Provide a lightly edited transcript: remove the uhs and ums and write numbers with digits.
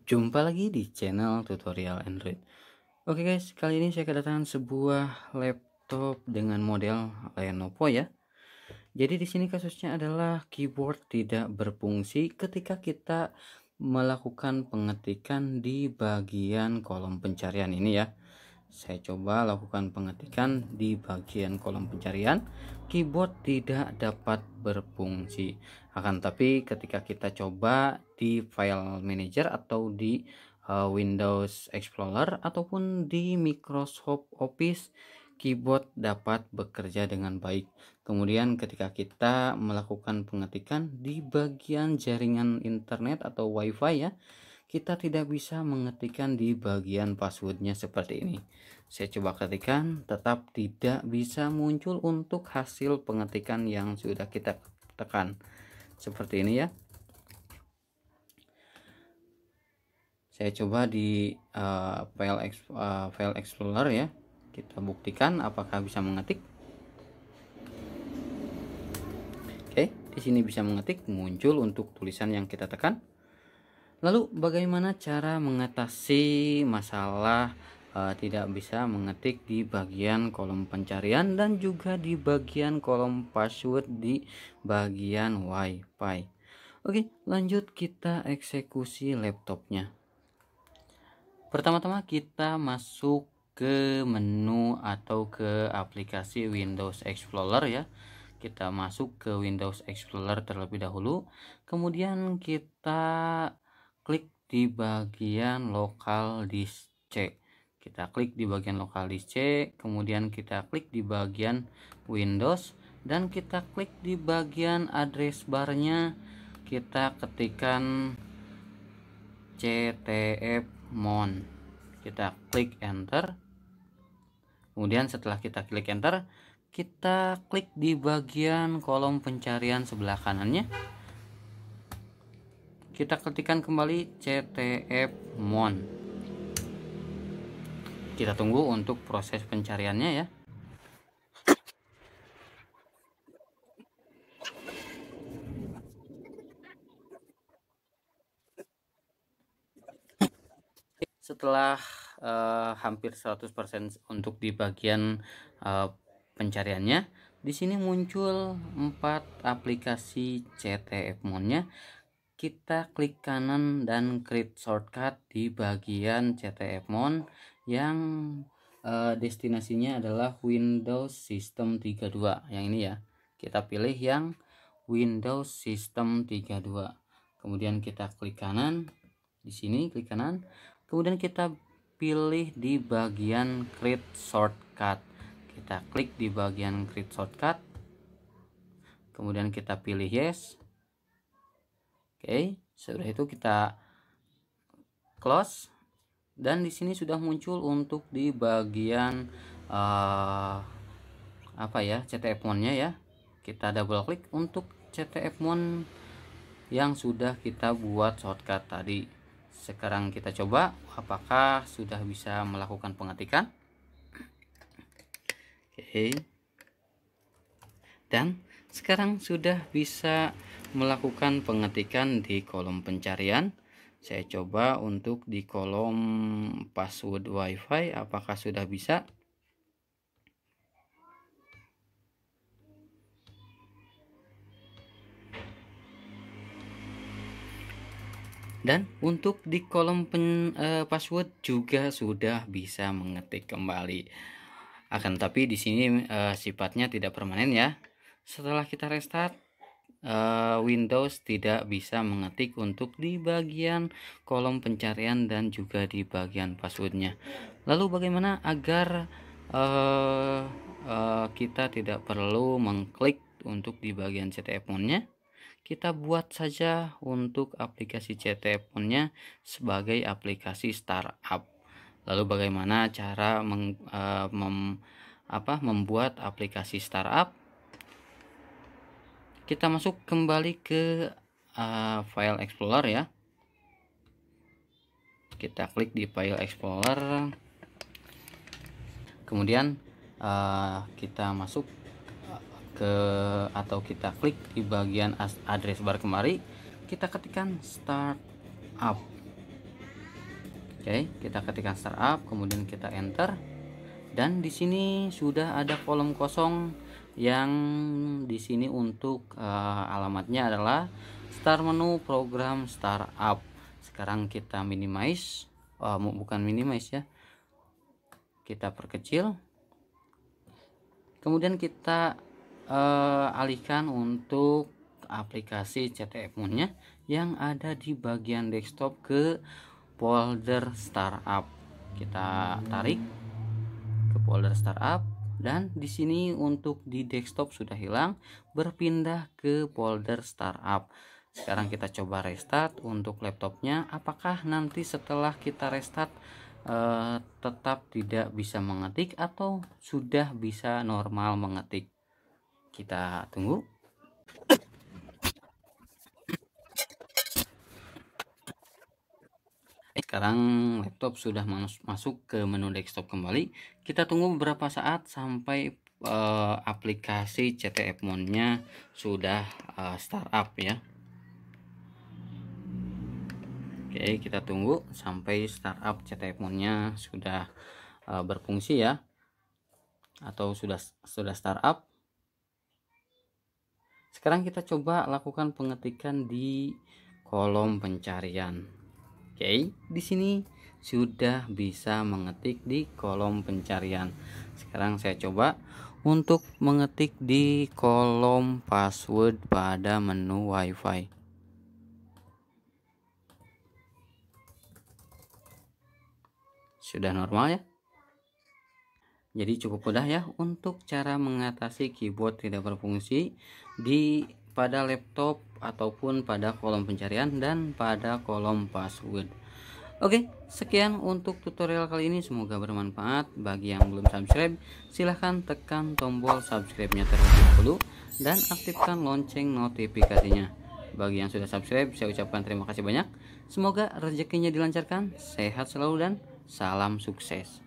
Jumpa lagi di channel tutorial Android. Oke guys, kali ini saya kedatangan sebuah laptop dengan model Lenovo ya. Jadi di sini kasusnya adalah keyboard tidak berfungsi ketika kita melakukan pengetikan di bagian kolom pencarian ini ya. Saya coba lakukan pengetikan di bagian kolom pencarian, keyboard tidak dapat berfungsi. Akan tapi ketika kita coba di file manager atau di Windows Explorer ataupun di Microsoft Office, keyboard dapat bekerja dengan baik. Kemudian ketika kita melakukan pengetikan di bagian jaringan internet atau WiFi ya, kita tidak bisa mengetikkan di bagian passwordnya seperti ini. Saya coba ketikkan, tetap tidak bisa muncul untuk hasil pengetikan yang sudah kita tekan seperti ini ya. Saya coba di file explorer ya, kita buktikan apakah bisa mengetik. Oke, di sini bisa mengetik, muncul untuk tulisan yang kita tekan. Lalu bagaimana cara mengatasi masalah tidak bisa mengetik di bagian kolom pencarian dan juga di bagian kolom password di bagian WiFi? Oke, lanjut kita eksekusi laptopnya. Pertama-tama kita masuk ke menu atau ke aplikasi Windows Explorer ya. Kita masuk ke Windows Explorer terlebih dahulu, kemudian kita klik di bagian lokal disk C. Kita klik di bagian lokal disk C, kemudian kita klik di bagian Windows dan kita klik di bagian address barnya. Kita ketikkan ctfmon. Kita klik enter. Kemudian setelah kita klik enter, kita klik di bagian kolom pencarian sebelah kanannya. Kita ketikkan kembali ctfmon. Kita tunggu untuk proses pencariannya ya. Setelah hampir 100% untuk di bagian pencariannya, di sini muncul 4 aplikasi ctfmon-nya. Kita klik kanan dan create shortcut di bagian ctfmon yang destinasinya adalah Windows System 32 yang ini ya. Kita pilih yang Windows System 32. Kemudian kita klik kanan. Di sini klik kanan. Kemudian kita pilih di bagian create shortcut. Kita klik di bagian create shortcut. Kemudian kita pilih yes. Oke, setelah itu kita close dan di sini sudah muncul untuk di bagian ctfmon-nya ya. Kita double klik untuk ctfmon yang sudah kita buat shortcut tadi. Sekarang kita coba apakah sudah bisa melakukan pengetikan. Oke. Dan sekarang sudah bisa melakukan pengetikan di kolom pencarian. Saya coba untuk di kolom password WiFi apakah sudah bisa. Dan untuk di kolom password juga sudah bisa mengetik kembali. Akan tapi di sini sifatnya tidak permanen ya. Setelah kita restart, Windows tidak bisa mengetik untuk di bagian kolom pencarian dan juga di bagian passwordnya. Lalu bagaimana agar kita tidak perlu mengklik untuk di bagian ctfmon-nya? Kita buat saja untuk aplikasi ctfmon-nya sebagai aplikasi startup. Lalu bagaimana cara membuat aplikasi startup? Kita masuk kembali ke file explorer ya. Kita klik di file explorer. Kemudian kita masuk atau kita klik di bagian address bar kembali. Kita ketikkan startup. Oke, kita ketikkan startup, kemudian kita enter, dan di sini sudah ada kolom kosong yang di sini untuk alamatnya adalah start menu program startup. Sekarang kita minimize, bukan minimize ya, kita perkecil, kemudian kita alihkan untuk aplikasi CTF-nya yang ada di bagian desktop ke folder startup. Kita tarik ke folder startup, dan di sini untuk di desktop sudah hilang, berpindah ke folder startup. Sekarang kita coba restart untuk laptopnya. Apakah nanti setelah kita restart tetap tidak bisa mengetik atau sudah bisa normal mengetik? Kita tunggu. Sekarang laptop sudah masuk ke menu desktop kembali. Kita tunggu beberapa saat sampai aplikasi CTF-nya sudah startup ya. Oke, kita tunggu sampai startup CTF-nya sudah berfungsi ya, atau sudah startup. Sekarang kita coba lakukan pengetikan di kolom pencarian. Oke, di sini sudah bisa mengetik di kolom pencarian. Sekarang saya coba untuk mengetik di kolom password pada menu WiFi. Sudah normal ya. Jadi cukup mudah ya untuk cara mengatasi keyboard tidak berfungsi pada laptop ataupun pada kolom pencarian dan pada kolom password. Oke, sekian untuk tutorial kali ini, semoga bermanfaat. Bagi yang belum subscribe, silahkan tekan tombol subscribe-nya terlebih dahulu dan aktifkan lonceng notifikasinya. Bagi yang sudah subscribe, saya ucapkan terima kasih banyak. Semoga rezekinya dilancarkan, sehat selalu, dan salam sukses.